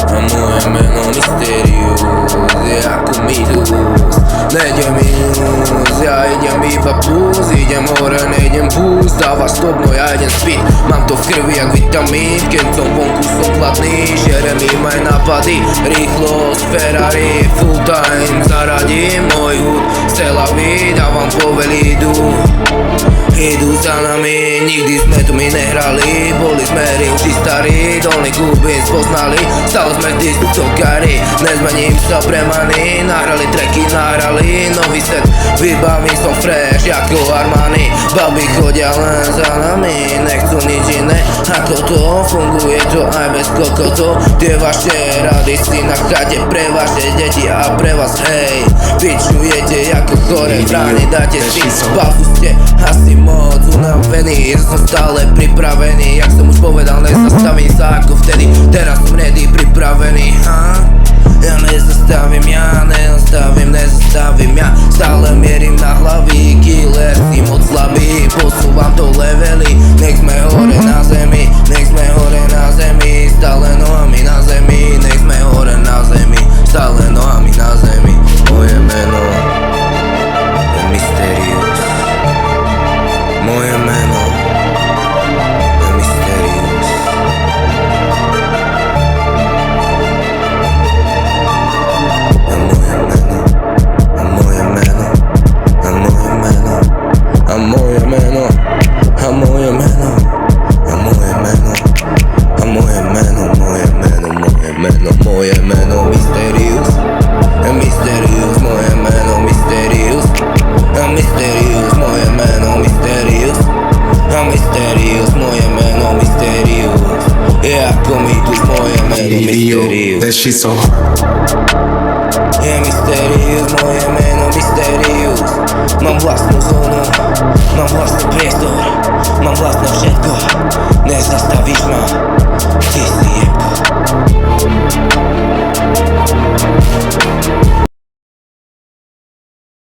A moje meno Mysterious je ako mýtus. Nejdem minus, ja idem iba plus. Idem hore, nejdem boost. Dáva stop, no ja idem speed. Mám to v krvi jak vitamín. Keď som vonku som chladný, žerem im aj nápady. Rýchlosť Ferrari, full time zaradím. Môj hud z Tel Aviv, dávam povely, idú za nami, nikdy sme tu my nehrali. Boli sme rimši starí, dolný Kubín spoznali. Stále sme v diskokári, nezmením sa pre money. Nahrali tracky, nahrali nový set, vybavím som fresh ako Armani. Baby chodia len za nami, nechcú nič iné ako to. Funguje to aj bez kokotov. Tie vaše rady si na chate pre vaše deti a pre vás, hej. Pičujete ako chore brány, dáte si bafu, ste asi moc unavený. Ja som stále pripravený, jak som už povedal, nezastavím sa ako vtedy. Teraz som ready, pripravený, ja nezastavím, nezastavím ja. Stále mierim na hlavy, killer si moc slabý. Posúvam to levely, nech sme hore na zemi, nech sme hore na zemi. Stále nohami na zemi, nech sme hore na zemi, stále nohami na zemi. Moje meno je Mysterious. Moje meno je Mysterious. A moje meno, a moje meno, a moje meno, a moje meno, a moje meno, a moje meno, a moje meno, moje meno, moje meno, moje meno Mysterious. Mysterious, moje meno Mysterious. Mysterious, moje meno Mysterious. Mysterious, moje meno Mysterious. Je ako mýtus, moje meno Mysterious. That shit so hard. Je Mysterious, moje meno Mysterious. Mám vlastnú zónu, mám vlastný priestor, mám vlastné všetko.